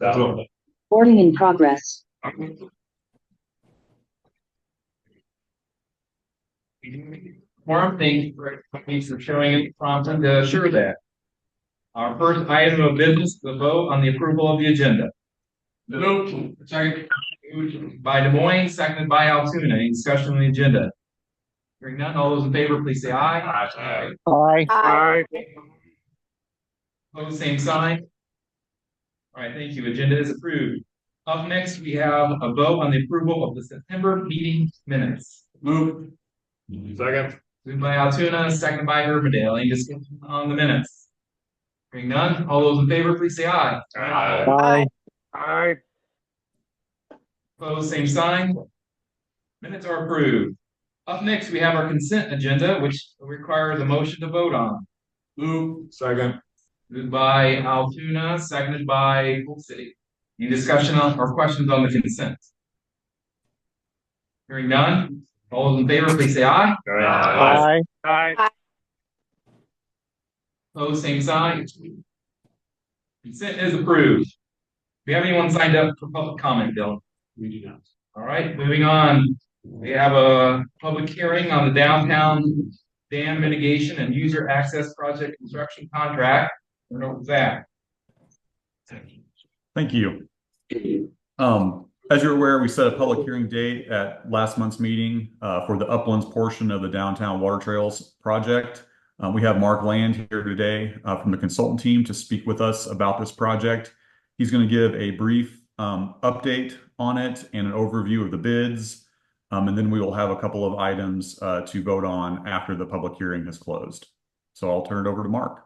Recording in progress. Forum, thanks for showing prompt to share that. Our first item of business is the vote on the approval of the agenda. Nope. Second. By Des Moines, seconded by Altoona. Any discussion on the agenda? Hearing none, all those in favor, please say aye. Aye. Aye. Aye. Opposed, same sign. All right, thank you. Agenda is approved. Up next, we have a vote on the approval of the September meeting minutes. Move. Second. Moved by Altoona, second by Urbandale. Any discussion on the minutes? Hearing none, all those in favor, please say aye. Aye. Aye. Aye. Opposed, same sign. Minutes are approved. Up next, we have our consent agenda, which requires a motion to vote on. Move. Second. Moved by Altoona, seconded by Full City. Any discussion on or questions on the consent? Hearing none, all those in favor, please say aye. Aye. Aye. Aye. Opposed, same sign. Consent is approved. Do we have anyone signed up for public comment, Dylan? We do not. All right, moving on. We have a public hearing on the downtown dam mitigation and user access project construction contract. Turn over to Zach. Thank you. As you're aware, we set a public hearing date at last month's meeting for the Uplands portion of the Downtown Water Trails project. We have Mark Land here today from the consultant team to speak with us about this project. He's going to give a brief update on it and an overview of the bids. And then we will have a couple of items to vote on after the public hearing has closed. So I'll turn it over to Mark.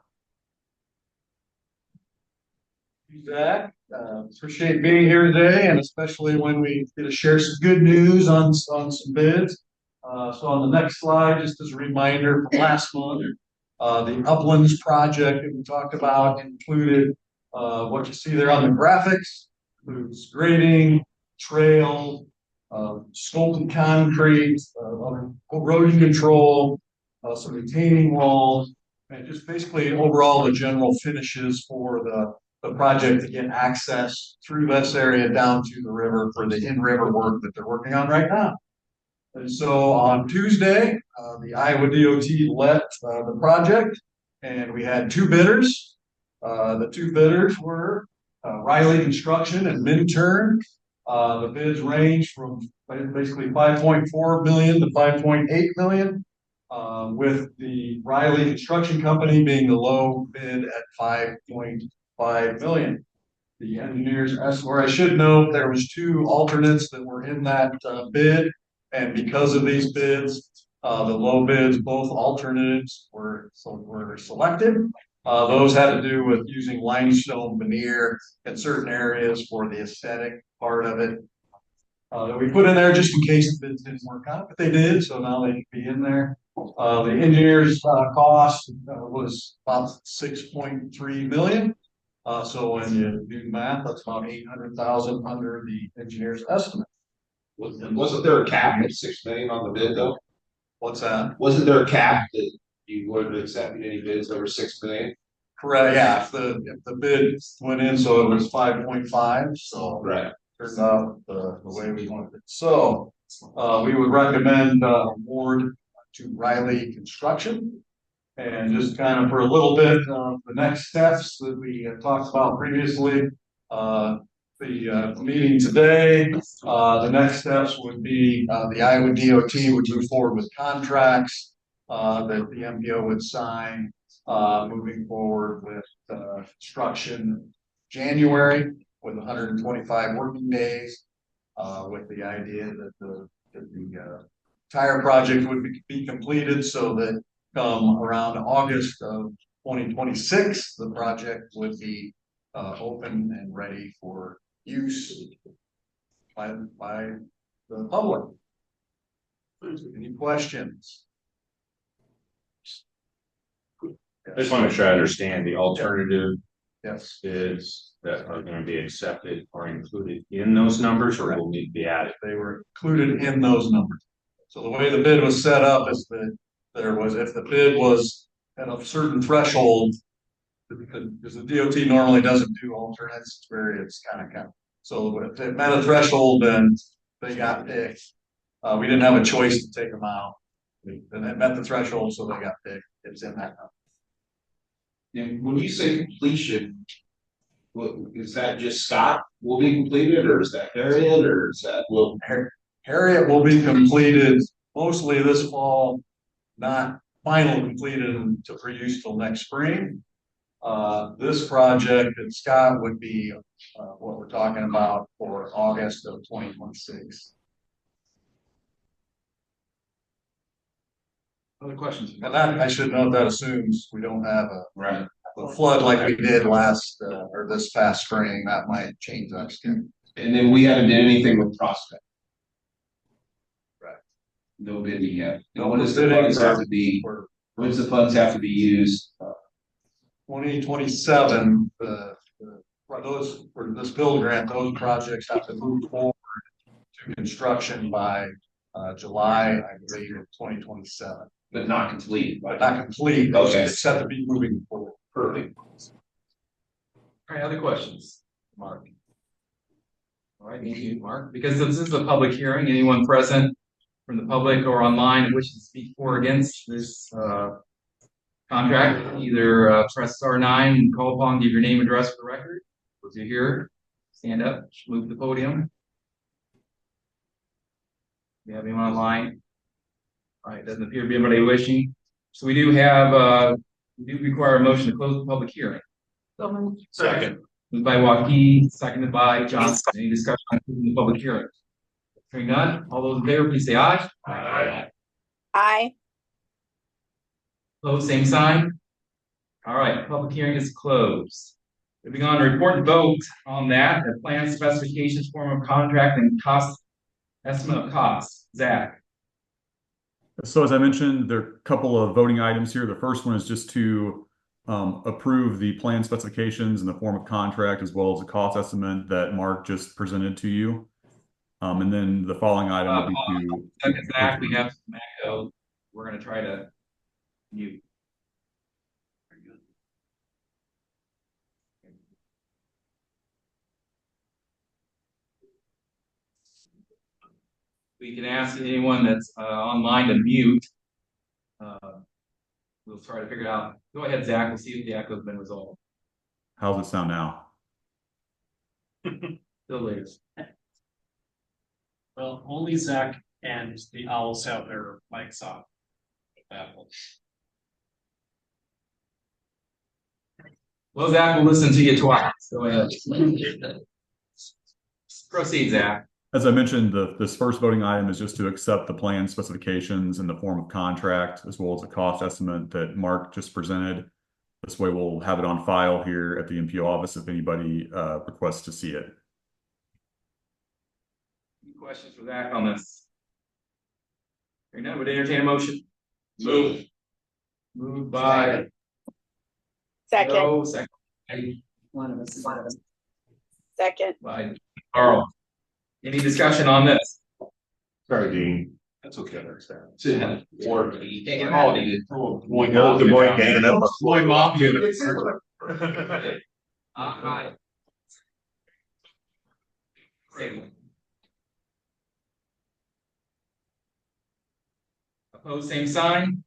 Zach, appreciate being here today, and especially when we get to share some good news on some bids. So on the next slide, just as a reminder from last month, the Uplands project that we talked about included what you see there on the graphics, includes grading, trail, sculpted concrete, erosion control, some retaining walls, and just basically overall the general finishes for the project to get access through this area down to the river for the in-river work that they're working on right now. And so on Tuesday, the Iowa DOT let the project, and we had two bidders. The two bidders were Riley Construction and Minturn. The bids range from basically 5.4 million to 5.8 million, with the Riley Construction Company being the low bid at 5.5 million. The engineers asked, or I should note, there was two alternates that were in that bid, and because of these bids, the low bids, both alternates were selected. Those had to do with using limestone veneer in certain areas for the aesthetic part of it. That we put in there just in case the bids didn't work out, but they did, so now they can be in there. The engineer's cost was about 6.3 million. So when you do the math, that's about 800,000 under the engineer's estimate. Wasn't there a cap at 6 million on the bid though? What's that? Wasn't there a cap that you wouldn't accept any bids over 6 million? Correct. Yeah. If the bid went in, so it was 5.5. So right. Turns out the way we wanted it. So we would recommend award to Riley Construction. And just kind of for a little bit of the next steps that we had talked about previously, the meeting today, the next steps would be the Iowa DOT would move forward with contracts that the MPO would sign, moving forward with construction January with 125 working days, with the idea that the entire project would be completed so that come around August of 2026, the project would be open and ready for use by the public. Any questions? I just want to make sure I understand the alternative Yes. bids that are going to be accepted or included in those numbers, or will need to be added. They were included in those numbers. So the way the bid was set up is that there was, if the bid was at a certain threshold, because the DOT normally doesn't do alternates where it's kind of. So if it met a threshold, then they got picked. We didn't have a choice to take them out. And it met the threshold, so they got picked. It's in that number. And when you say completion, what, is that just Scott will be completed, or is that Harriet, or is that will? Harriet will be completed mostly this fall, not final completed for use till next spring. This project at Scott would be what we're talking about for August of 2026. Other questions? And that, I should note, that assumes we don't have Right. a flood like we did last or this past spring. That might change that schedule. And then we haven't done anything with Prospect. Right. No bidding yet. No And when does the bidding funds have to be, for when does the funds have to be used? 2027, for those, for this build grant, those projects have to move forward to construction by July, I believe, of 2027. But not complete. But not complete, Okay. it's set to be moving forward. Perfect. All right, other questions, Mark? All right, thank you, Mark. Because this is a public hearing, anyone present from the public or online who wishes to speak for or against this contract, either press *9 and call upon, give your name, address for the record. If you're here, stand up, move to the podium. Do you have anyone online? All right, doesn't appear to be anybody wishing. So we do require a motion to close the public hearing. Second. Moved by Joaquin, seconded by Johnson. Any discussion on closing the public hearing? Hearing none, all those in favor, please say aye. Aye. Aye. Opposed, same sign. All right, public hearing is closed. Moving on, report and vote on that, the plan specifications, form of contract, and cost estimate of costs. Zach. So as I mentioned, there are a couple of voting items here. The first one is just to approve the plan specifications in the form of contract, as well as the cost estimate that Mark just presented to you. And then the following item would be to. Second, Zach, we have some echo. We're going to try to mute. We can ask anyone that's online to mute. We'll try to figure it out. Go ahead, Zach. We'll see if the echo has been resolved. How's it sound now? Still is. Well, only Zach and the owls have their mics off. Well, Zach, we'll listen to you twice. Go ahead. Proceed, Zach. As I mentioned, this first voting item is just to accept the plan specifications in the form of contract, as well as the cost estimate that Mark just presented. This way we'll have it on file here at the MPO office if anybody requests to see it. Any questions for Zach on this? Hearing none, would entertain a motion. Move. Moved by Second. Joe, second Second. by Carl. Any discussion on this? Sorry, Dean. That's okay, I understand. It's in work. You can't get all all of needed. Boy, hanging up. Boy, mom. Aye. Opposed, same sign.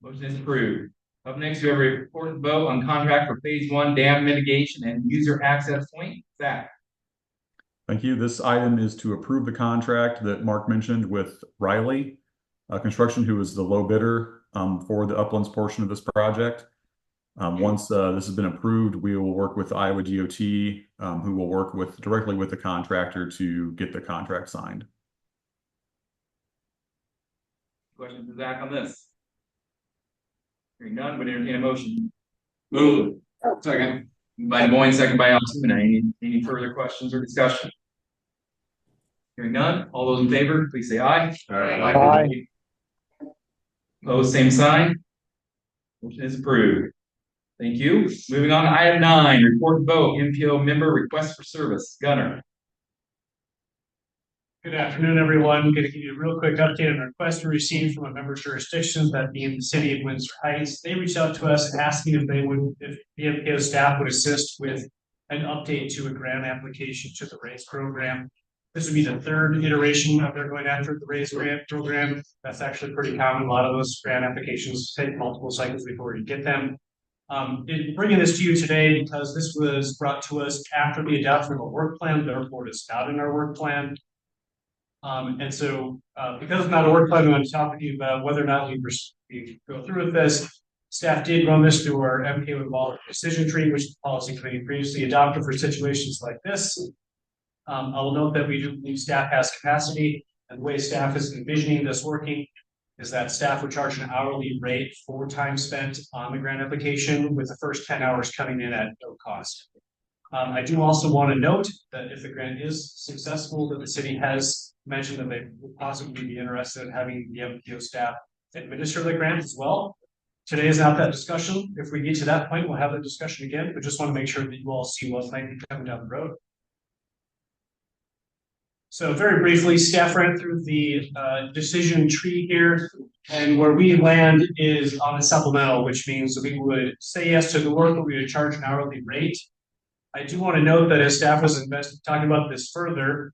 Motion is approved. Up next, we have a report and vote on contract for phase 1 dam mitigation and user access point. Zach. Thank you. This item is to approve the contract that Mark mentioned with Riley Construction, who is the low bidder for the Uplands portion of this project. Once this has been approved, we will work with Iowa DOT, who will work directly with the contractor to get the contract signed. Questions for Zach on this? Hearing none, would entertain a motion. Move. Second. By Moines, second by Altoona. Any further questions or discussion? Hearing none, all those in favor, please say aye. Aye. Opposed, same sign. Motion is approved. Thank you. Moving on to item 9, report and vote, MPO member request for service. Gunner. Good afternoon, everyone. Going to give you a real quick update on a request we received from a member jurisdiction, that being the city of Windsor Heights. They reached out to us asking if the MPO staff would assist with an update to a grant application to the RAISE program. This would be the third iteration of their going after the RAISE grant program. That's actually pretty common. A lot of those grant applications take multiple cycles before you get them. Bringing this to you today because this was brought to us after the adoption of a work plan, therefore it's not in our work plan. Because it's not a work plan, I'm going to talk with you about whether or not we go through with this. Staff did run this through our MPO involved decision tree, which the policy committee previously adopted for situations like this. I will note that we do believe staff has capacity, and the way staff is envisioning this working is that staff would charge an hourly rate for time spent on the grant application, with the first 10 hours coming in at no cost. I do also want to note that if the grant is successful, that the city has mentioned that they would possibly be interested in having the MPO staff administer the grant as well. Today is not that discussion. If we get to that point, we'll have that discussion again, but just want to make sure that you all see what might be coming down the road. So very briefly, staff ran through the decision tree here, and where we land is on a supplemental, which means that we would say yes to the work, but we would charge an hourly rate. I do want to note that as staff was talking about this further,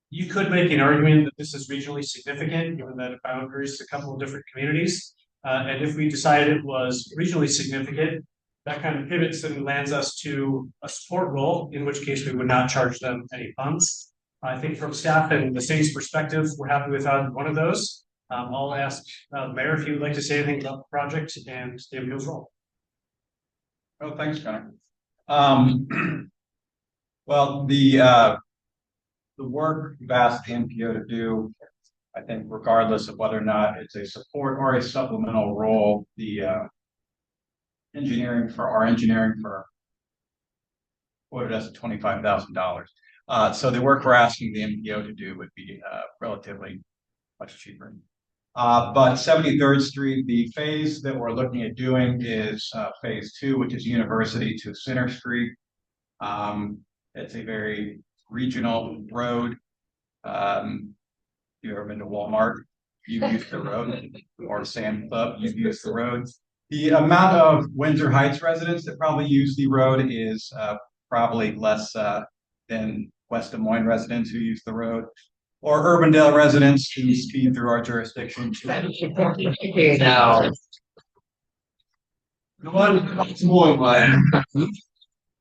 you could make an argument that this is regionally significant, given that it boundaries a couple of different communities. And if we decided it was regionally significant, that kind of pivots and lands us to a support role, in which case we would not charge them any funds. I think from staff and the city's perspective, we're happy with one of those. I'll ask the mayor if he would like to say anything about the project and the MPO's role. Oh, thanks, Connor. Well, the work we've asked the MPO to do, I think regardless of whether or not it's a support or a supplemental role, the engineering firm quoted us at $25,000. So the work we're asking the MPO to do would be relatively much cheaper. But 73rd Street, the phase that we're looking at doing is phase 2, which is University to Center Street. It's a very regional road. You've ever been to Walmart, you've used the road, or Sam Club, you've used the road. The amount of Windsor Heights residents that probably use the road is probably less than West Des Moines residents who use the road, or Urbandale residents who speed through our jurisdiction. Now.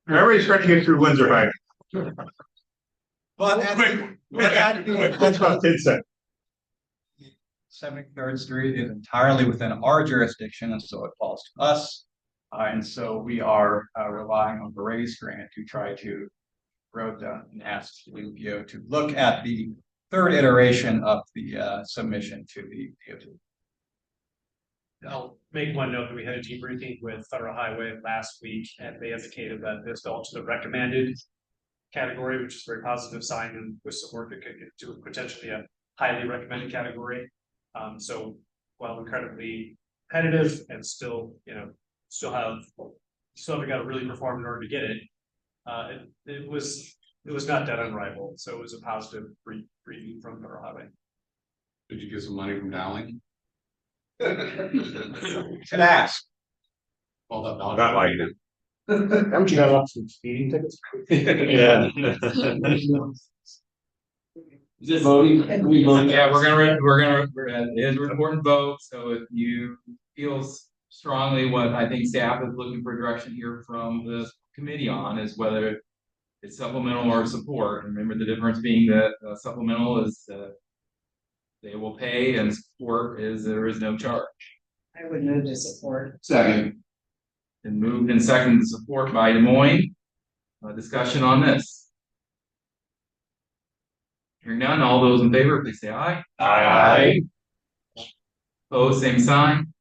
Everybody's trying to get through Windsor Heights. But That's what Ted said. 73rd Street is entirely within our jurisdiction, and so it falls to us. And so we are relying on the RAISE grant to try to road down and ask the MPO to look at the third iteration of the submission to the DOT. I'll make one note that we had a debriefing with Federal Highway last week, and they indicated that this fell to the recommended category, which is a very positive sign, and with some work that could get to potentially a highly recommended category. So while incredibly competitive and still, still haven't got to really perform in order to get it, it was not that unrivaled. So it was a positive briefing from Federal Highway. Did you get some money from Dowling? Can ask. Well, not like it. Haven't you got lots of speeding tickets? Yeah. Is it voting? Yeah, it is a important vote, so if you feel strongly what I think staff is looking for direction here from the committee on is whether it's supplemental or support. And remember the difference being that supplemental is they will pay and support is there is no charge. I would move to support. Second. And moved and seconded to support by Des Moines. Discussion on this. Hearing none, all those in favor, please say aye. Aye. Opposed, same sign.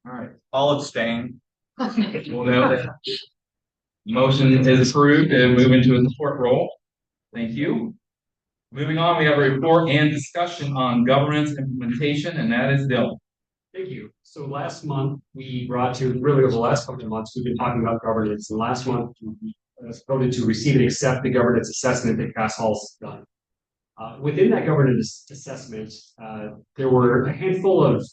All right. I'll abstain. We'll know that. Motion is approved and move into a support role. Thank you. Moving on, we have a report and discussion on governance implementation, and that is Dylan. Thank you. So last month we brought to, really over the last couple of months, we've been talking about governance. And last month we voted to receive and accept the governance assessment that Cass Hall's done. Within that governance assessment, there were a handful of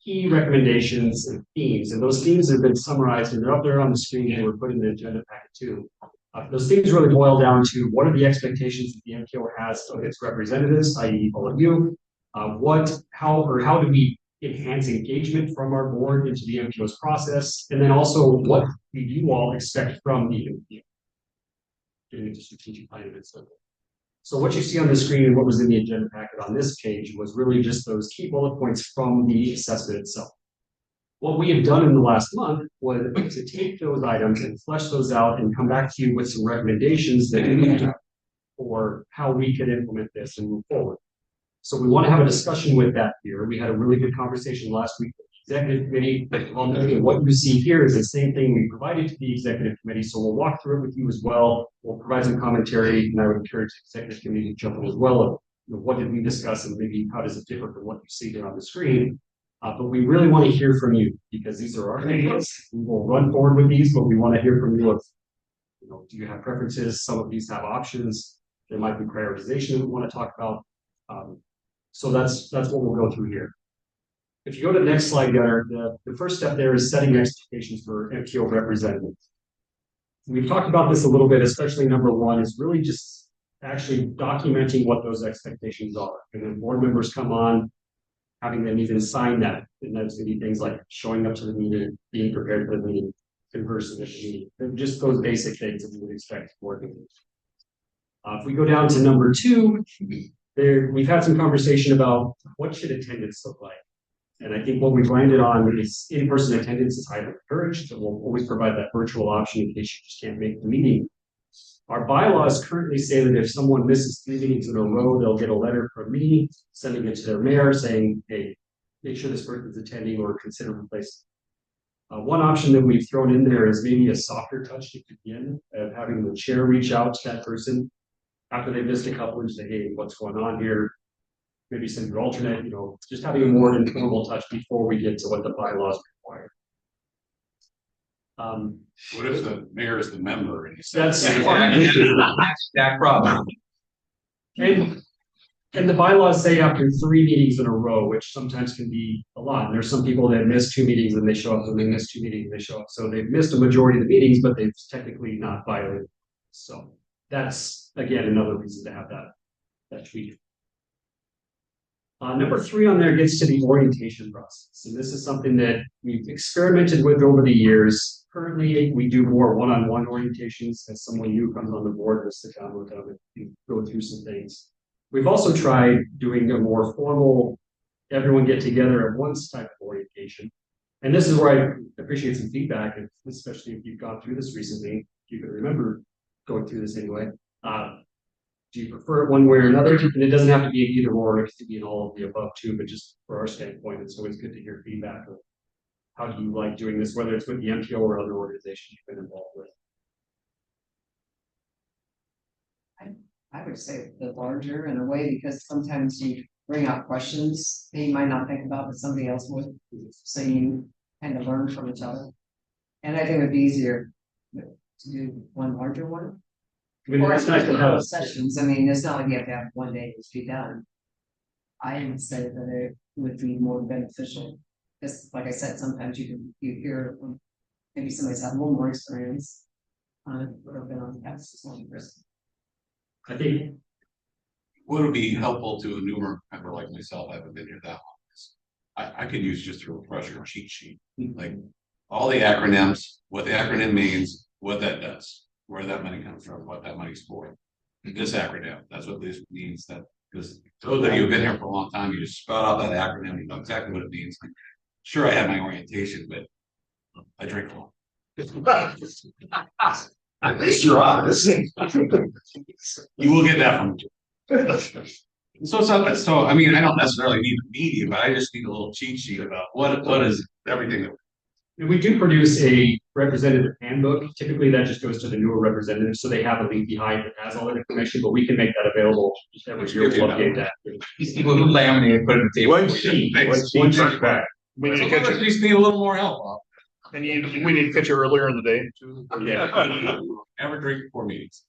key recommendations and themes, and those themes have been summarized and they're up there on the screen and were put in the agenda packet too. Those themes really boil down to what are the expectations that the MPO has of its representatives, i.e. all of you, how do we enhance engagement from our board into the MPO's process, and then also what do you all expect from the MPO getting into strategic planning and so forth. So what you see on the screen and what was in the agenda packet on this page was really just those key bullet points from the assessment itself. What we have done in the last month was to take those items and flesh those out and come back to you with some recommendations that we have for how we can implement this and move forward. So we want to have a discussion with that here. We had a really good conversation last week with the executive committee on what you see here is the same thing we provided to the executive committee. So we'll walk through it with you as well. We'll provide some commentary, and I would encourage the executive committee to jump in as well. Of, what did we discuss, and maybe how does it differ from what you see here on the screen? But we really want to hear from you because these are our ideas. We will run forward with these, but we want to hear from you. Of, do you have preferences? Some of these have options. There might be prioritization that we want to talk about. So that's what we'll go through here. If you go to the next slide, Gunnar, the first step there is setting expectations for MPO representatives. We've talked about this a little bit, especially number one is really just actually documenting what those expectations are. And then board members come on, having them even sign that. And that's going to be things like showing up to the meeting, being prepared for the meeting, conversing at the meeting, and just those basic things that we would expect board members. If we go down to number two, we've had some conversation about what should attendance look like. And I think what we've landed on is in-person attendance is highly encouraged. So we'll always provide that virtual option in case you just can't make the meeting. Our bylaws currently say that if someone misses 3 meetings in a row, they'll get a letter from me sending it to their mayor saying, hey, make sure this person's attending or consider replacing. One option that we've thrown in there is maybe a softer touch to begin of having the chair reach out to that person after they missed a couple and say, hey, what's going on here? Maybe send your alternate, just having a more informal touch before we get to what the bylaws require. What if the mayor is the member? And That's that problem. And the bylaws say after 3 meetings in a row, which sometimes can be a lot. And there's some people that miss 2 meetings and they show up, and they miss 2 meetings and they show up. So they've missed a majority of the meetings, but they've technically not violated. So that's again another reason to have that tweak. Number 3 on there gets to the orientation process. And this is something that we've experimented with over the years. Currently, we do more one-on-one orientations as someone new comes on the board to sit down with them and go through some things. We've also tried doing a more formal, everyone get together at once type of orientation. And this is where I appreciate some feedback, especially if you've gone through this recently, if you can remember going through this anyway. Do you prefer it one way or another? And it doesn't have to be an either or, it could be in all of the above too, but just for our standpoint, it's always good to hear feedback of how do you like doing this, whether it's with the MPO or other organizations you've been involved with. I would say the larger in a way, because sometimes you bring out questions that you might not think about, but somebody else would. So you kind of learn from each other. And I think it would be easier to do one larger one. Or It's nice to have sessions. I mean, it's not like you have to have one day to be done. I would say that it would be more beneficial. Because like I said, sometimes you hear maybe somebody's had a little more experience on it or been on the past as long as. I think would it be helpful to a newer member like myself? I haven't been here that long. I could use just a refresher cheat sheet, like all the acronyms, what the acronym means, what that does, where that money comes from, what that money's for. This acronym, that's what this means. That because those of you who've been here for a long time, you just spout out that acronym, you know exactly what it means. Sure, I had my orientation, but I drink a lot. At least you're honest. You will get that from me. So I mean, I don't necessarily need a media, but I just need a little cheat sheet about what is everything that. we do produce a representative handbook. Typically, that just goes to the newer representatives, so they have a link behind that has all that information. But we can make that available every year. We'll update that. These people who laminate and put it on the table. One sheet back. We need to catch We just need a little more help. and we need to catch you earlier in the day too. Yeah. Never drink before meetings.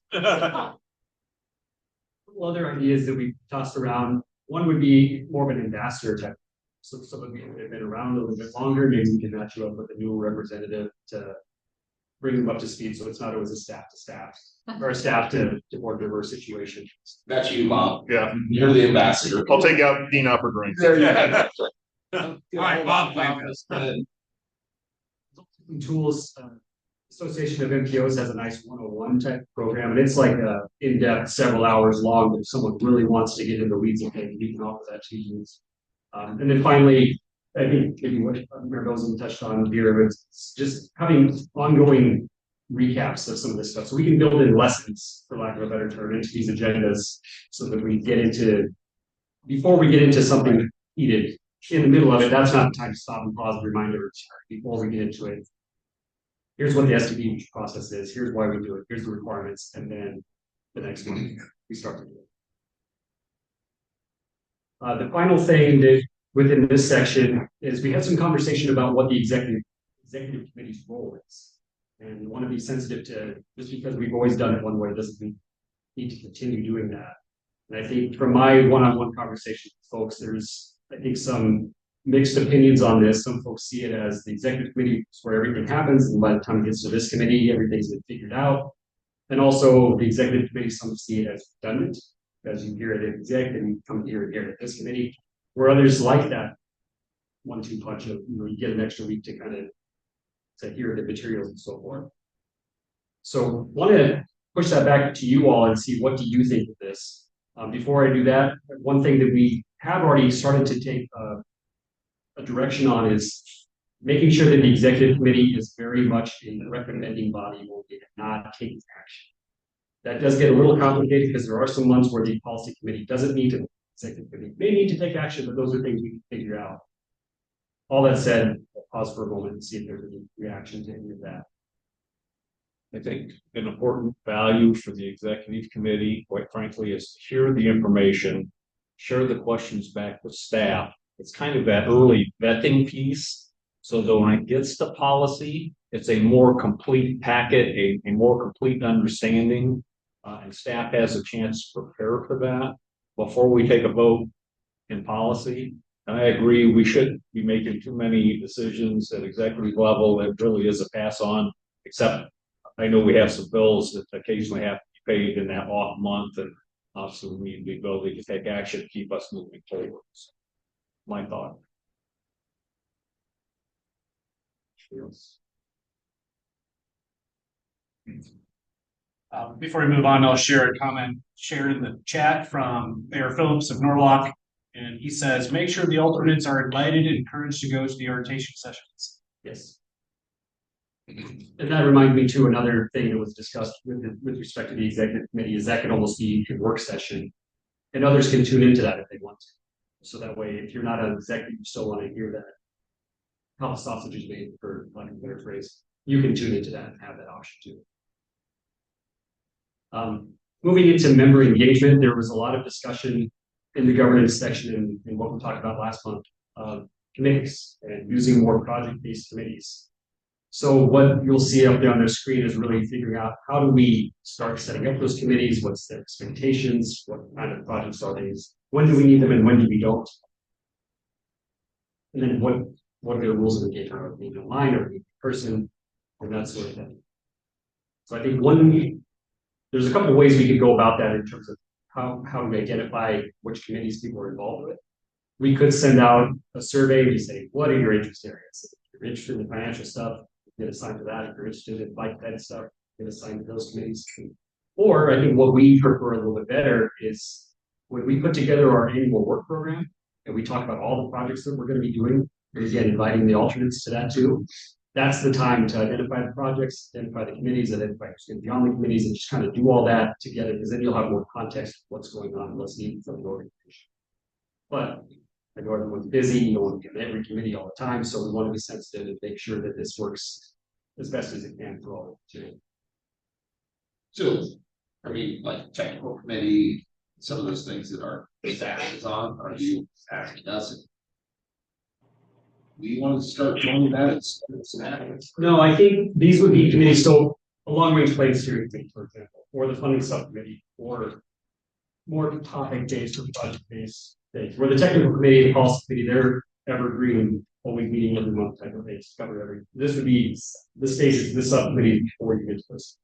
couple other ideas that we tossed around. One would be more of an ambassador type. So some of you have been around a little bit longer, maybe we can match you up with a new representative to bring them up to speed, so it's not always a staff to staff or a staff to board member situation. That's you, Bob. Yeah, You're the ambassador. I'll take out Dean Uppergreen. There you go. All right, Bob. Tools, Association of MPOs has a nice 101 type program, and it's like a in-depth, several hours long. If someone really wants to get into the weeds, okay, we can offer that to you. And then finally, I think maybe what Mayor Bozeman touched on here, but it's just having ongoing recaps of some of this stuff, so we can build in lessons, for lack of a better term, into these agendas, so that we get into before we get into something heated in the middle of it. That's not the time to stop and pause and remind everyone before we get into it. Here's what the STP process is. Here's why we do it. Here's the requirements, and then the next one we start to do it. The final thing that within this section is we had some conversation about what the executive committee's role is, and we want to be sensitive to just because we've always done it one way doesn't mean we need to continue doing that. And I think from my one-on-one conversation with folks, there's I think some mixed opinions on this. Some folks see it as the executive committee is where everything happens, and by the time it gets to this committee, everything's been figured out. And also the executive committee, some see it as redundant, as you hear it at exec, and you come here and hear it at this committee, where others like that 1-2 punch of, you get an extra week to kind of to hear the materials and so forth. So want to push that back to you all and see what do you think of this. Before I do that, one thing that we have already started to take a direction on is making sure that the executive committee is very much in the recommending body where we not taking action. That does get a little complicated because there are some months where the policy committee doesn't need to, executive committee may need to take action, but those are things we can figure out. All that said, I'll pause for a moment and see if there's any reaction to any of that. I think an important value for the executive committee, quite frankly, is to hear the information, share the questions back with staff. It's kind of that early vetting piece, so that when it gets to policy, it's a more complete packet, a more complete understanding, and staff has a chance to prepare for that before we take a vote in policy. And I agree, we shouldn't be making too many decisions at executive level. It really is a pass on, except I know we have some bills that occasionally have to be paid in that off month, and obviously we need the ability to take action to keep us moving forward. My thought. Before we move on, I'll share a comment shared in the chat from Mayor Phillips of Norwalk. And he says, make sure the alternates are invited and encouraged to go to the orientation sessions. Yes. And that reminds me too, another thing that was discussed with respect to the executive committee is that could almost be a work session, and others can tune into that if they want to. So that way, if you're not an executive, you still want to hear that how the sausage is made, for lack of a better phrase, you can tune into that and have that option too. Moving into member engagement, there was a lot of discussion in the governance section and what we talked about last month of committees and using more project-based committees. So what you'll see up there on the screen is really figuring out how do we start setting up those committees, what's their expectations, what kind of projects are these, when do we need them and when do we don't? And then what are the rules of engagement? Are we online or in person, and that sort of thing. So I think there's a couple of ways we could go about that in terms of how we identify which committees people are involved with. We could send out a survey and say, what are your interest areas? If you're interested in financial stuff, get assigned to that. If you're interested in bike ed stuff, get assigned to those committees. Or I think what we prefer a little bit better is when we put together our annual work program and we talk about all the projects that we're going to be doing, and again, inviting the alternates to that too. That's the time to identify the projects, identify the committees, identify who's going to be on the committees, and just kind of do all that together, because then you'll have more context of what's going on, what's needed from the organization. But I know everyone's busy, you don't want to get every committee all the time, so we want to be sensitive and make sure that this works as best as it can for all of it. So, I mean, like technical committee, some of those things that our staff is on, are you asking us? We want to start joining that instead of staff? No, I think these would be committees, so a long range planning steering committee, for example, or the funding subcommittee, or more topic based or project based things, where the technical committee and the policy committee, they're evergreen, always meeting every month type of things, cover every, this would be the stages, the subcommittee before you get to those.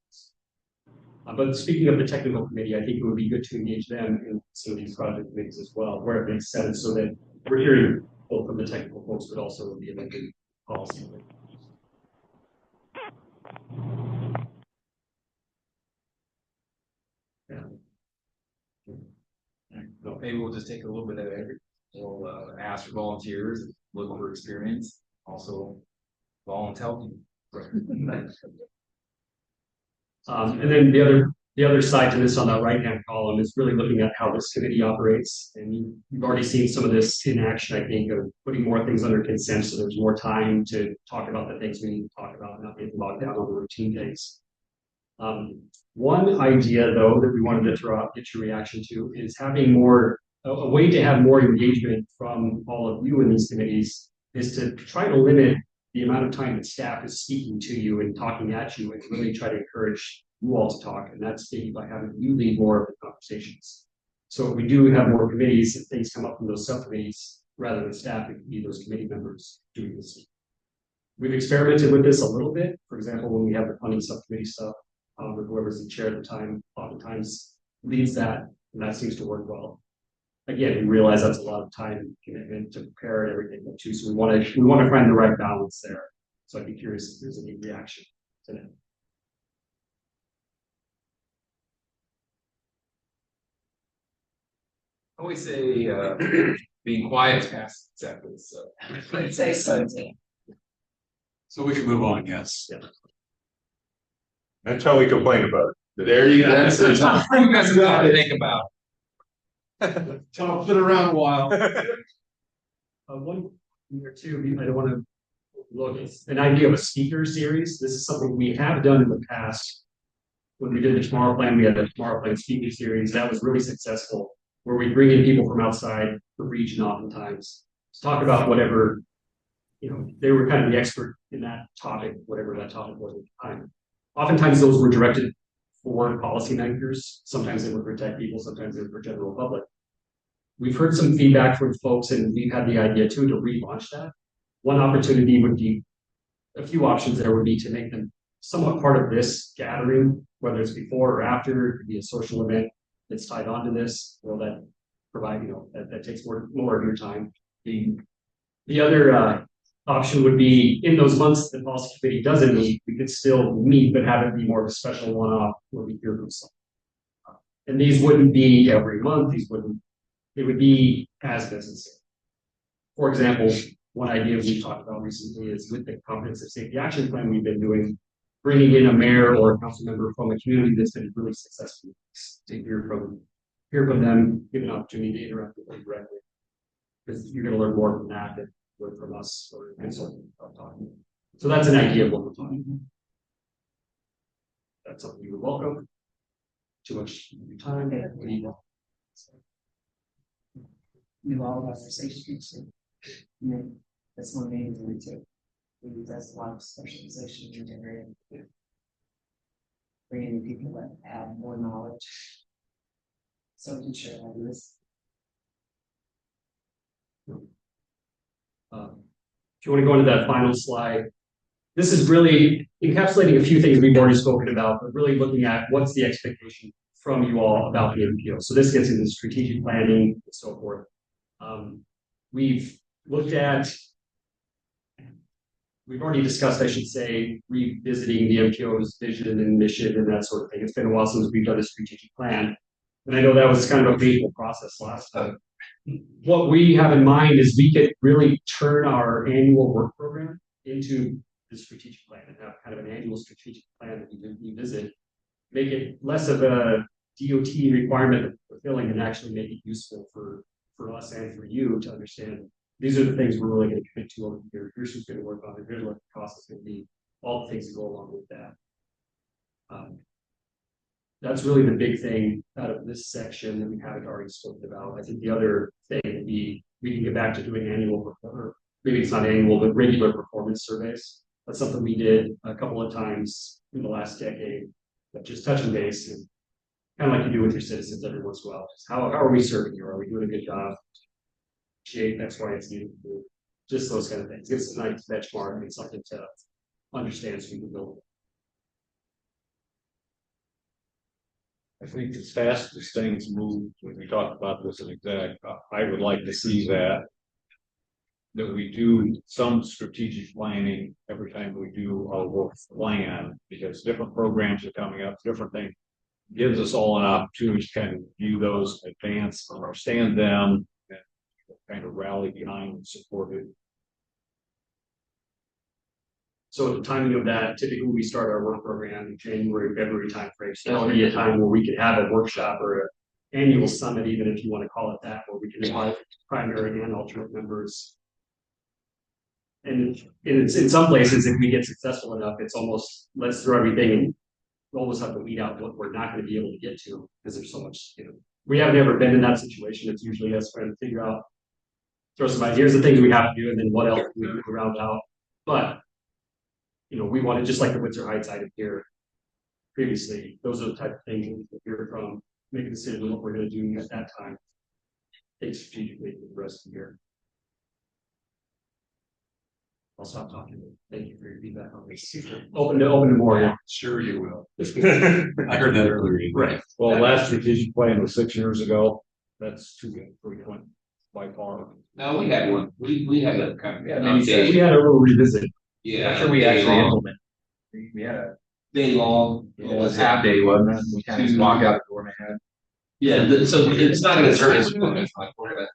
But speaking of the technical committee, I think it would be good to engage them in some of these project committees as well, where it makes sense, so that we're hearing both from the technical folks, but also the elected policy. Yeah. Maybe we'll just take a little bit of every, we'll ask for volunteers, look for experience, also volunteer. And then the other side to this on the right hand column is really looking at how this committee operates. And you've already seen some of this in action, I think, of putting more things under consent, so there's more time to talk about the things we need to talk about, not being bogged down on the routine days. One idea, though, that we wanted to throw out, get your reaction to, is having a way to have more engagement from all of you in these committees is to try to limit the amount of time that staff is speaking to you and talking at you, and really try to encourage you all to talk. And that's maybe by having you lead more of the conversations. So if we do have more committees and things come up from those subcommittees, rather than staff, it could be those committee members doing this. We've experimented with this a little bit. For example, when we have the funding subcommittee stuff, whoever's the chair at the time, oftentimes leads that, and that seems to work well. Again, we realize that's a lot of time and commitment to prepare and everything too. So we want to find the right balance there. So I'd be curious if there's any reaction to that. I always say being quiet is past acceptance. So I'd say so too. So we can move on, yes. Yeah. That's how we complain about there you go. That's a lot to think about. it. Tell them, been around a while. One or two, I don't want to look, it's an idea of a speaker series. This is something we have done in the past. When we did the Tomorrow Plan, we had the Tomorrow Plan speaker series. That was really successful, where we bring in people from outside the region oftentimes to talk about whatever, they were kind of the expert in that topic, whatever that topic was at the time. Oftentimes those were directed for policymakers. Sometimes they were for tech people, sometimes they were for general public. We've heard some feedback from folks, and we've had the idea too to relaunch that. One opportunity would be, a few options there would be to make them somewhat part of this gathering, whether it's before or after. It could be a social event that's tied onto this, that provide, that takes more of your time. The other option would be, in those months the policy committee doesn't meet, we could still meet, but have it be more of a special one-off where we hear from someone. And these wouldn't be every month, it would be as necessary. For example, one idea we've talked about recently is with the comprehensive safety action plan we've been doing, bringing in a mayor or a council member from a community that's been really successful to hear from them, give an opportunity to interact with them directly. Because you're going to learn more from that than from us or consulting about talking. So that's an idea of what we're talking about. That's something you would welcome. Too much time. Do all conversations. That's one thing to do too. We does a lot of specialization in the area. Bringing people that have more knowledge. So we can share ideas. If you want to go into that final slide, this is really encapsulating a few things we've already spoken about, but really looking at what's the expectation from you all about the MPO. So this gets into strategic planning and so forth. We've already discussed, I should say, revisiting the MPO's vision and mission and that sort of thing. It's been a while since we've done a strategic plan. And I know that was kind of a painful process last time. What we have in mind is we could really turn our annual work program into the strategic plan and have kind of an annual strategic plan that we can revisit, make it less of a DOT requirement of fulfilling and actually make it useful for us and for you to understand. These are the things we're really going to commit to over here. Here's who's going to work on it. Here's what the cost is going to be. All the things that go along with that. That's really the big thing out of this section that we haven't already spoken about. I think the other thing would be we can get back to doing annual, or maybe it's not annual, but regular performance surveys. That's something we did a couple of times in the last decade, but just touching base and Kind of like you do with your citizens every once in a while. Just how are we serving you? Are we doing a good job? Shape, that's why it's needed. Just those kind of things. It's a nice benchmark and something to understand so we can build. I think as fast as things move, when we talked about this in exec, I would like to see that we do some strategic planning every time we do our work plan, because different programs are coming up, different things. Gives us all an opportunity to kind of view those, advance, understand them, and kind of rally behind and support it. So at the timing of that, typically we start our work program in January, February timeframe. So that'll be a time where we could have a workshop or an annual summit, even if you want to call it that, where we can invite primary and alternate members. And it's in some places, if we get successful enough, it's almost let's throw everything and we almost have to weed out what we're not going to be able to get to because there's so much, we haven't ever been in that situation. It's usually us trying to figure out, throw some ideas, here's the things we have to do, and then what else we do to round out. But we want to, just like the Windsor Heights item here previously, those are the type of things we hear from, make a decision on what we're going to do at that time. Think strategically for the rest of the year. I'll stop talking. Thank you for your feedback on this. Open to more. Yeah. Sure you will. I heard that earlier. Right. Well, last strategic plan was 6 years ago. That's too frequent by far. No, we had one. We had a kind of. We had a little revisit. Yeah. After we actually implement. We had a day long. it was half day, wasn't it? We kind of just walk out the door and had. Yeah, so it's not gonna turn into, like, we're gonna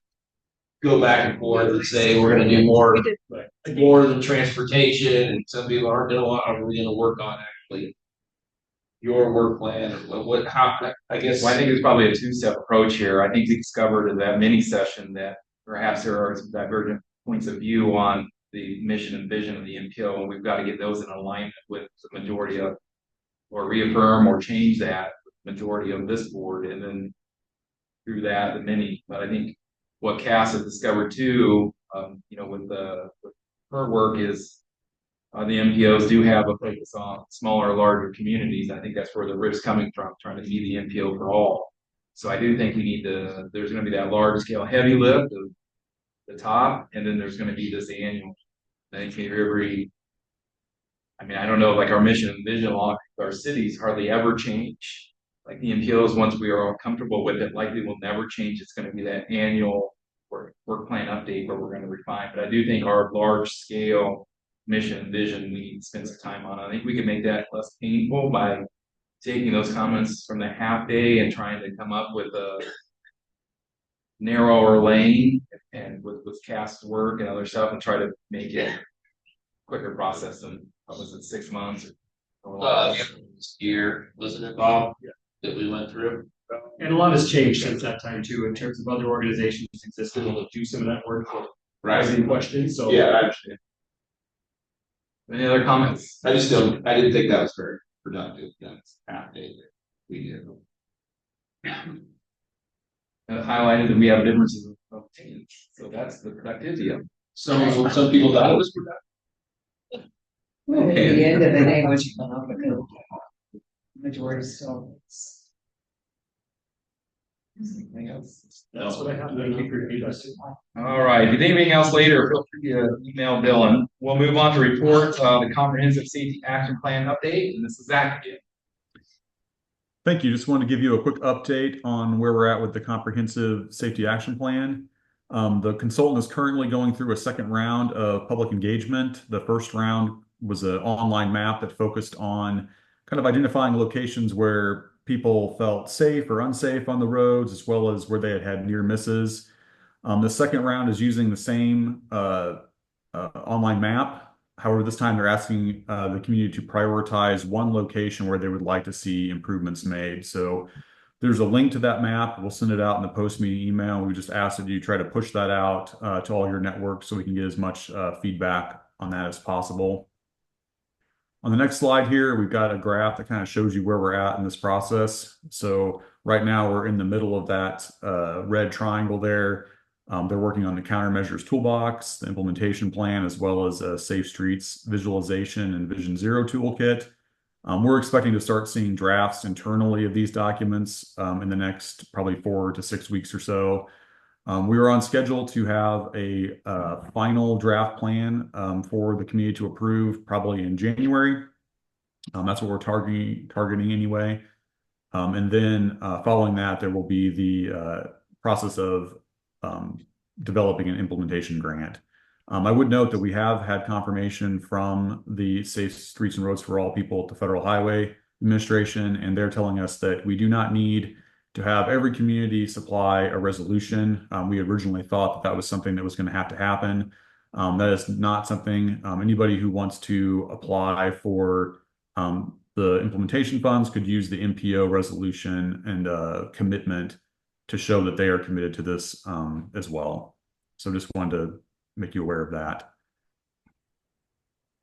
go back and forth and say, we're gonna do more of the transportation, and some people aren't gonna want, are we gonna work on actually your work plan, or how, I guess. Well, I think it's probably a two-step approach here. I think we discovered in that mini session that perhaps there are some divergent points of view on the mission and vision of the MPO, and we've got to get those in alignment with the majority of, or reaffirm or change that with the majority of this board, and then through that, the mini. But I think what Cass has discovered too, with her work is the MPOs do have a focus on smaller, larger communities. I think that's where the rift's coming from, trying to be the MPO for all. So I do think we need to, there's going to be that large scale heavy lift of the top, and then there's going to be this annual. I think I don't know, like our mission and vision along our cities hardly ever change. Like the MPOs, once we are all comfortable with it, likely will never change. It's going to be that annual work plan update where we're going to refine. But I do think our large scale mission and vision, we need to spend some time on. I think we can make that less painful by taking those comments from the half day and trying to come up with a narrower lane, and with Cass work and other stuff, and try to make it quicker process than, what was it, 6 months or This year, wasn't it, Bob? Yeah. That we went through. And a lot has changed since that time too, in terms of other organizations existing to do some of that work. Right. Any questions? So Yeah, I understand. any other comments? I didn't think that was very productive. That's half day that we did. And highlighted that we have differences of opinions. So that's the productivity of it. Some people thought it was productive. At the end of the day, what you come up with, the majority still. Anything else? that's what I have. Thank you for your feedback. All right. If you need anything else later, feel free to email Dylan. We'll move on to report the comprehensive safety action plan update. And this is Zach again. Thank you. Just want to give you a quick update on where we're at with the comprehensive safety action plan. The consultant is currently going through a second round of public engagement. The first round was an online map that focused on kind of identifying locations where people felt safe or unsafe on the roads, as well as where they had near misses. The second round is using the same online map. However, this time they're asking the community to prioritize one location where they would like to see improvements made. So there's a link to that map. We'll send it out in the post-meeting email. We just ask that you try to push that out to all your networks so we can get as much feedback on that as possible. On the next slide here, we've got a graph that kind of shows you where we're at in this process. So right now we're in the middle of that red triangle there. They're working on the countermeasures toolbox, the implementation plan, as well as a Safe Streets visualization and Vision Zero toolkit. We're expecting to start seeing drafts internally of these documents in the next probably 4 to 6 weeks or so. We are on schedule to have a final draft plan for the community to approve probably in January. That's what we're targeting anyway. And then following that, there will be the process of developing an implementation grant. I would note that we have had confirmation from the Safe Streets and Roads for All people at the Federal Highway Administration, and they're telling us that we do not need to have every community supply a resolution. We originally thought that that was something that was going to happen. That is not something anybody who wants to apply for the implementation funds could use the MPO resolution and commitment to show that they are committed to this as well. So just wanted to make you aware of that.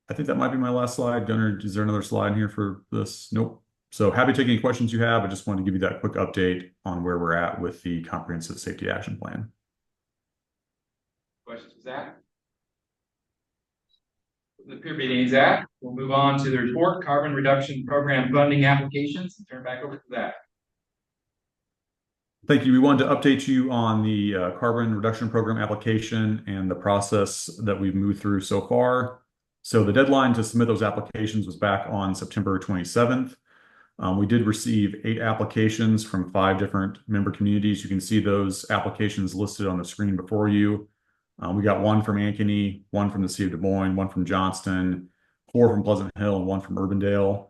I think that might be my last slide. Gunnar, is there another slide here for this? Nope. So happy to take any questions you have. I just wanted to give you that quick update on where we're at with the Comprehensive Safety Action Plan. Questions for Zach? The appear being Zach, we'll move on to the report, carbon reduction program funding applications, and turn back over to Zach. Thank you. We wanted to update you on the carbon reduction program application and the process that we've moved through so far. So the deadline to submit those applications was back on September 27th. We did receive 8 applications from 5 different member communities. You can see those applications listed on the screen before you. We got 1 from Ankeny, 1 from the City of Des Moines, 1 from Johnston, 4 from Pleasant Hill, and 1 from Urbandale.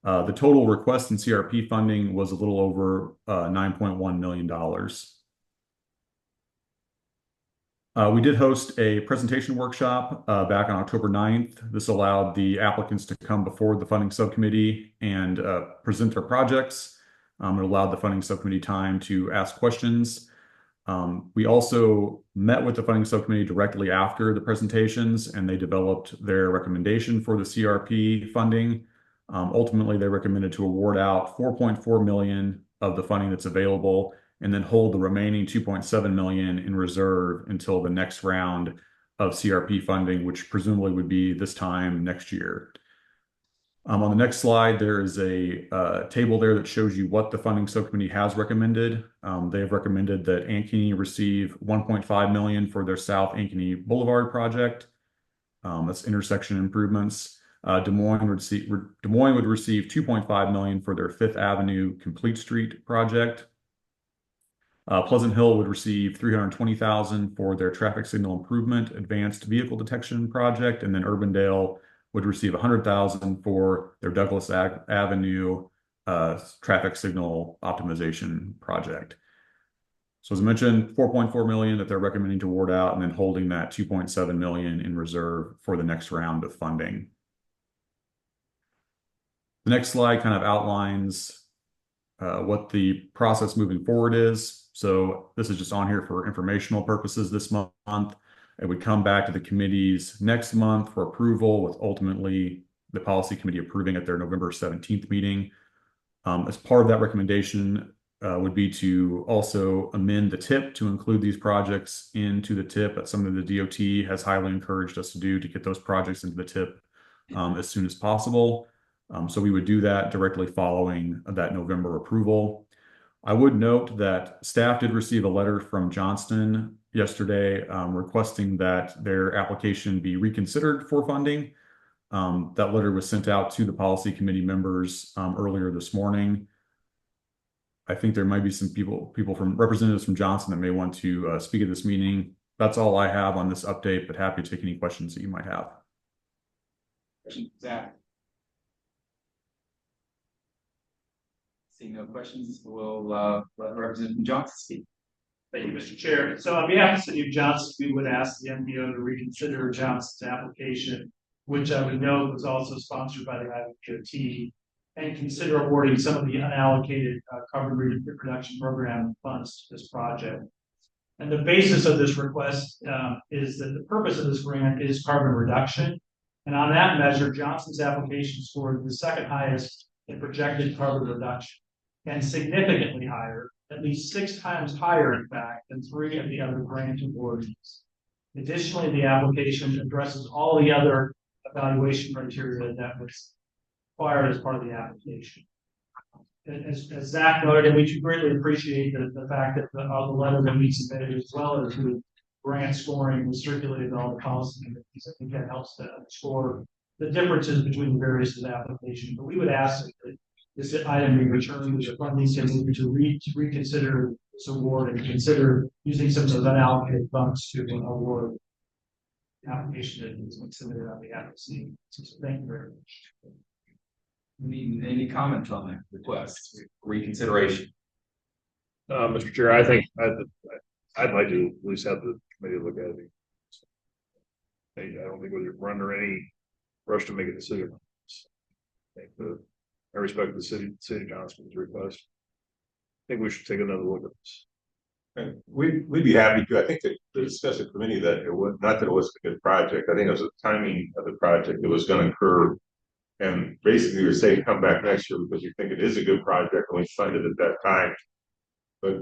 The total request in CRP funding was a little over $9.1 million. We did host a presentation workshop back on October 9th. This allowed the applicants to come before the funding subcommittee and present their projects. It allowed the funding subcommittee time to ask questions. We also met with the funding subcommittee directly after the presentations, and they developed their recommendation for the CRP funding. Ultimately, they recommended to award out $4.4 million of the funding that's available, and then hold the remaining $2.7 million in reserve until the next round of CRP funding, which presumably would be this time next year. On the next slide, there is a table there that shows you what the funding subcommittee has recommended. They have recommended that Ankeny receive $1.5 million for their South Ankeny Boulevard project. That's intersection improvements. Des Moines would receive $2.5 million for their Fifth Avenue Complete Street project. Pleasant Hill would receive $320,000 for their traffic signal improvement advanced vehicle detection project, and then Urbandale would receive $100,000 for their Douglas Avenue traffic signal optimization project. So as I mentioned, $4.4 million that they're recommending to award out, and then holding that $2.7 million in reserve for the next round of funding. The next slide kind of outlines what the process moving forward is. So this is just on here for informational purposes this month. It would come back to the committees next month for approval, with ultimately the policy committee approving at their November 17th meeting. As part of that recommendation would be to also amend the TIP to include these projects into the TIP. That's something the DOT has highly encouraged us to do, to get those projects into the TIP as soon as possible. So we would do that directly following that November approval. I would note that staff did receive a letter from Johnston yesterday requesting that their application be reconsidered for funding. That letter was sent out to the policy committee members earlier this morning. I think there might be some representatives from Johnston that may want to speak at this meeting. That's all I have on this update, but happy to take any questions that you might have. Zach? Seeing no questions, we'll let Representative Johnson speak. Thank you, Mr. Chair. So on behalf of the City of Johnson, we would ask the MPO to reconsider Johnson's application, which I would note was also sponsored by the IWPOT, and consider awarding some of the unallocated carbon reduction program funds to this project. And the basis of this request is that the purpose of this grant is carbon reduction. And on that measure, Johnson's application scored the second highest in projected carbon reduction, and significantly higher, at least 6 times higher, in fact, than 3 of the other grant awardees. Additionally, the application addresses all the other evaluation criteria that was required as part of the application. As Zach noted, and we greatly appreciate the fact that the letter that we submitted, as well as the grant scoring, was circulated to all the policy committees. I think that helps to score the differences between the various applications. But we would ask that this item be returned to the funding committee to reconsider this award and consider using some of those unallocated funds to award the application that is submitted on behalf of the city. So thank you very much. Any comments on that request, reconsideration? Mr. Chair, I think I'd like to at least have the committee look at it. I don't think we're under any rush to make a decision. I respect the city of Johnson's request. I think we should take another look at this. And we'd be happy to. I think that to discuss a committee that it was not that it was a good project. I think it was the timing of the project that was going to occur. And basically you're saying come back next year because you think it is a good project and we funded it at that time. But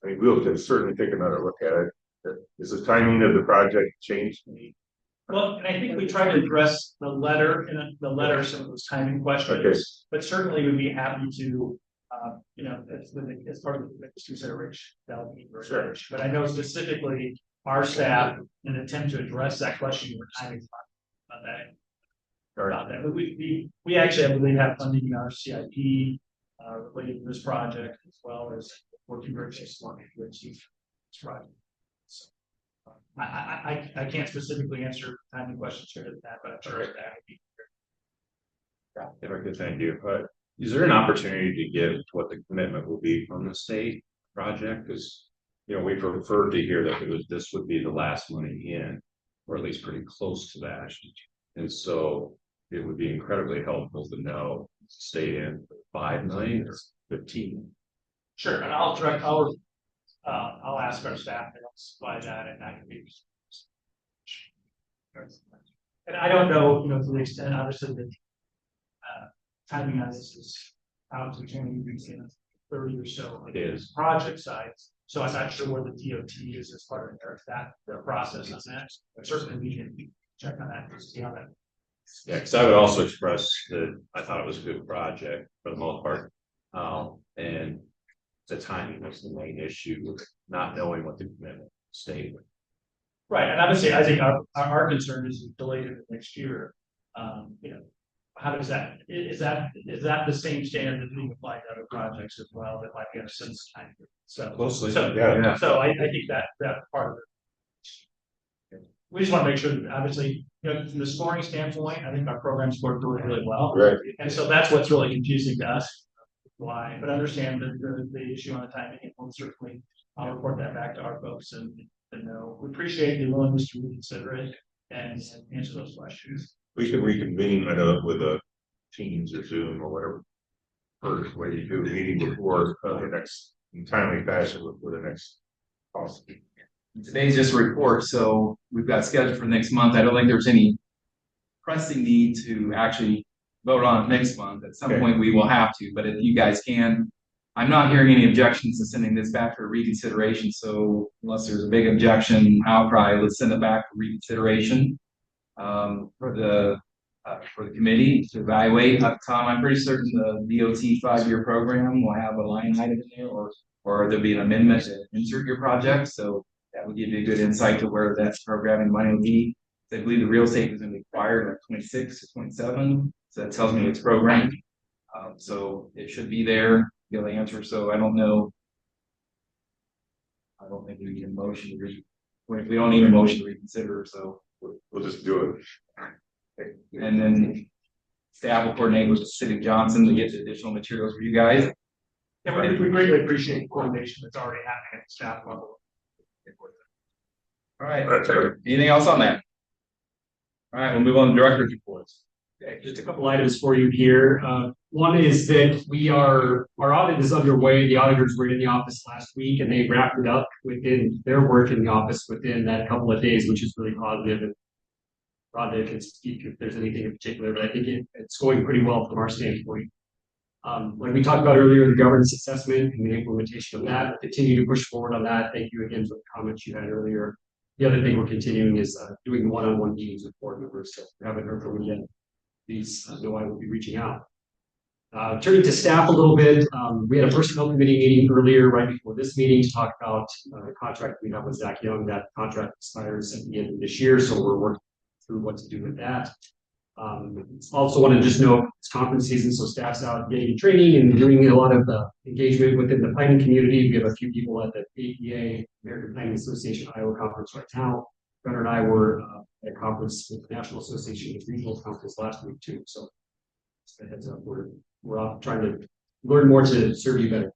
I mean, we'll certainly take another look at it. Is the timing of the project changed? Well, and I think we tried to address the letter some of those timing questions, Okay. but certainly we'd be happy to, as part of the consideration. That would be very Sure. rich. But I know specifically our staff, in an attempt to address that question, we're timing about that. About that, but we actually, I believe, have funding in our CIP related to this project, as well as working very closely with this project. So, I can't specifically answer timing questions here to that, but I'm sure that would be. If I could, thank you. Is there an opportunity to get what the commitment will be from the state project? Because, we preferred to hear that this would be the last money in, or at least pretty close to that. And so it would be incredibly helpful to know stay in 5 million or 15. Sure, and I'll ask our staff to supply that, and that can be. And I don't know, to the extent, obviously, the timing on this is out to 30 or so. It is. Project size, so I'm not sure where the DOT is as part of their process on that. But certainly we can check on that to see how that. Yeah, because I would also express that I thought it was a good project for the most part. And the timing was the main issue, not knowing what the commitment stayed with. Right, and obviously, I think our concern is delayed into next year. How does that, is that the same standard that's being applied to other projects as well, that might be a sense time? So Closely, so, yeah. So I think that part of it. We just want to make sure that obviously, from the scoring standpoint, I think our program scored really well. Right. And so that's what's really confusing to us. Why, but understand the issue on the timing, and we'll certainly, I'll report that back to our folks and know. We appreciate the willingness to reconsider it and answer those questions. We can reconvene, I know, with a Teams or Zoom or whatever. First way you do a meeting before the next in timely fashion with the next policy. Today's just a report, so we've got scheduled for next month. I don't think there's any pressing need to actually vote on it next month. At some point we will have to, but if you guys can, I'm not hearing any objections to sending this back for reconsideration. So unless there's a big objection outcry, let's send it back for reconsideration for the committee to evaluate. Tom, I'm pretty certain the DOT 5-year program will have a line item in there, or there'll be an amendment to insert your project. So that will give you a good insight to where that programming money will be. I believe the real estate is going to be acquired at 26 to 27. So that tells me it's programmed. So it should be there. You'll answer. So I don't know. I don't think we need a motion to we don't need a motion to reconsider. So We'll just do it. And then staff will coordinate with the city of Johnson to get the additional materials for you guys. Yeah, we greatly appreciate the coordination that's already happening at the staff level. All right. Anything else on that? All right, we'll move on to director's reports. Okay, just a couple items for you here. One is that our audit is underway. The auditors were in the office last week and they wrapped it up within their work in the office within that couple of days, which is really positive. And Rhonda can speak if there's anything in particular, but I think it's going pretty well from our standpoint. When we talked about earlier, the governance assessment and the implementation of that, we'll continue to push forward on that. Thank you again for the comments you had earlier. The other thing we're continuing is doing one-on-one meetings with board members. So we haven't heard from them yet. Please know I will be reaching out. Turning to staff a little bit, we had a personnel committee meeting earlier, right before this meeting, to talk about the contract we have with Zach Young. That contract expires at the end of this year, so we're working through what to do with that. Also want to just note it's conference season, so staff's out getting training and doing a lot of engagement within the planning community. We have a few people at the APA, American Planning Association Iowa conference right now. Gunnar and I were at a conference with the National Association of Regional Councils last week too. So just a heads up, we're off trying to learn more to serve you better.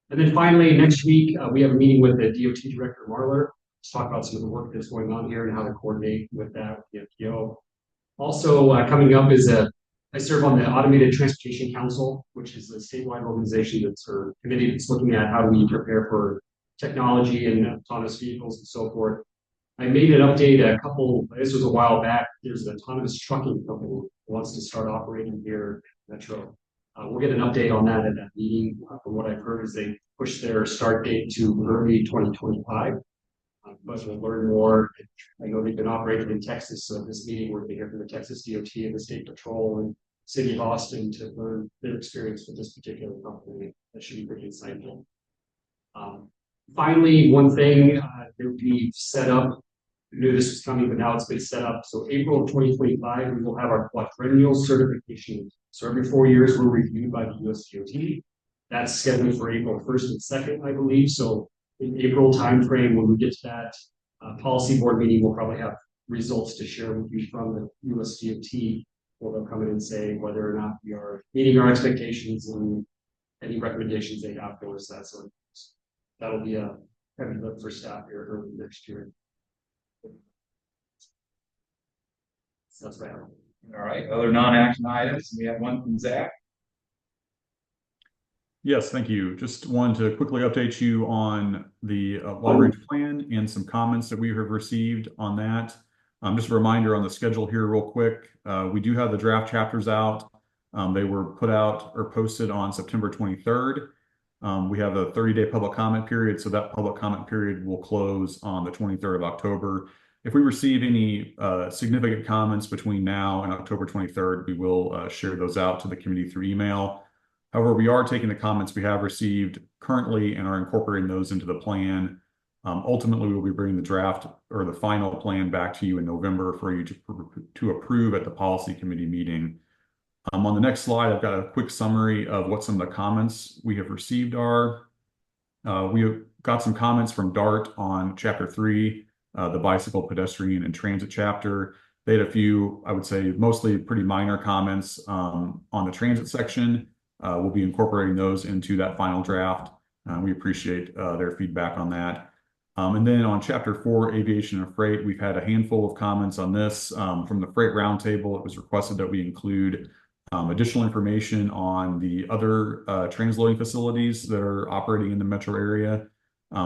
And then finally, next week, we have a meeting with the DOT Director Marler to talk about some of the work that's going on here and how to coordinate with that with the MPO. Also coming up is I serve on the Automated Transportation Council, which is a statewide organization that's or committee that's looking at how do we prepare for technology and autonomous vehicles and so forth. I made an update this was a while back. There's an autonomous trucking company who wants to start operating here in Metro. We'll get an update on that at that meeting. From what I've heard is they pushed their start date to early 2025. But we'll learn more. I know they've been operating in Texas, so at this meeting we're going to hear from the Texas DOT and the State Patrol and City of Austin to learn their experience with this particular company. That should be pretty insightful. Finally, one thing that we've set up, I knew this was coming, but now it's been set up. So April of 2025, we will have our quadrennial certification. So every 4 years, we're reviewed by the US DOT. That's scheduled for April 1st and 2nd, I believe. So in April timeframe, when we get to that policy board meeting, we'll probably have results to share with you from the US DOT. Where they'll come in and say whether or not we are meeting our expectations and any recommendations they have for us. So that'll be a heavy lift for staff here early next year. So that's right. All right, other non-action items. We have one from Zach. Yes, thank you. Just wanted to quickly update you on the long-range plan and some comments that we have received on that. Just a reminder on the schedule here real quick. We do have the draft chapters out. They were put out or posted on September 23rd. We have a 30-day public comment period, so that public comment period will close on the 23rd of October. If we receive any significant comments between now and October 23rd, we will share those out to the committee through email. However, we are taking the comments we have received currently and are incorporating those into the plan. Ultimately, we'll be bringing the draft or the final plan back to you in November for you to approve at the policy committee meeting. On the next slide, I've got a quick summary of what some of the comments we have received are. We have got some comments from DART on Chapter 3, the bicycle, pedestrian, and transit chapter. They had a few, I would say, mostly pretty minor comments on the transit section. We'll be incorporating those into that final draft. We appreciate their feedback on that. And then on Chapter 4, aviation and freight, we've had a handful of comments on this. From the Freight Roundtable, it was requested that we include additional information on the other transloading facilities that are operating in the metro area.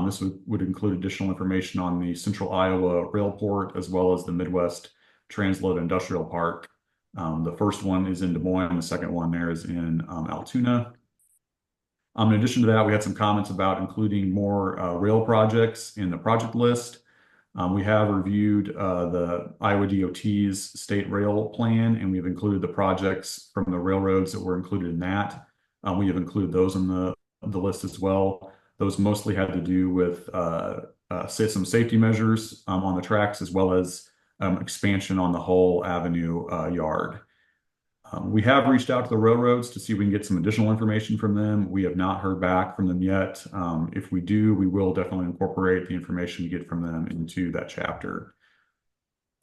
This would include additional information on the Central Iowa Railport as well as the Midwest Transload Industrial Park. The first one is in Des Moines, the second one there is in Altoona. In addition to that, we had some comments about including more rail projects in the project list. We have reviewed the Iowa DOT's state rail plan, and we've included the projects from the railroads that were included in that. We have included those in the list as well. Those mostly had to do with some safety measures on the tracks as well as expansion on the whole Avenue yard. We have reached out to the railroads to see if we can get some additional information from them. We have not heard back from them yet. If we do, we will definitely incorporate the information we get from them into that chapter.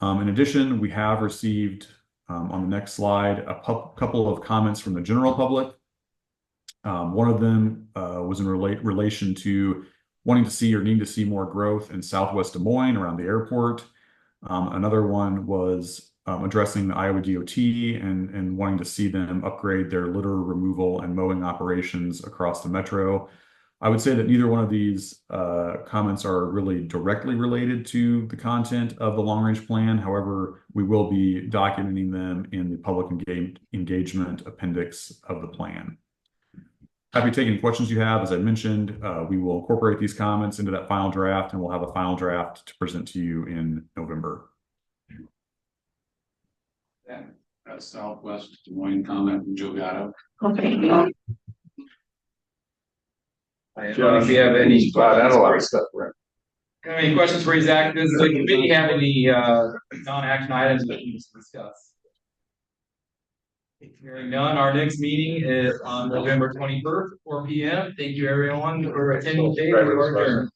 In addition, we have received on the next slide a couple of comments from the general public. One of them was in relation to wanting to see or needing to see more growth in Southwest Des Moines around the airport. Another one was addressing the Iowa DOT and wanting to see them upgrade their litter removal and mowing operations across the metro. I would say that neither one of these comments are really directly related to the content of the long-range plan. However, we will be documenting them in the public engagement appendix of the plan. Happy to take any questions you have. As I mentioned, we will incorporate these comments into that final draft, and we'll have a final draft to present to you in November. Yeah. Got Southwest Des Moines comment from Joe Gatto. I don't know if you have any. Wow, that's a lot of stuff, right? Have any questions for Zach? Does the committee have any non-action items that you need to discuss? Hearing none, our next meeting is on November 21st, 4 p.m. Thank you everyone for attending today. We are adjourned.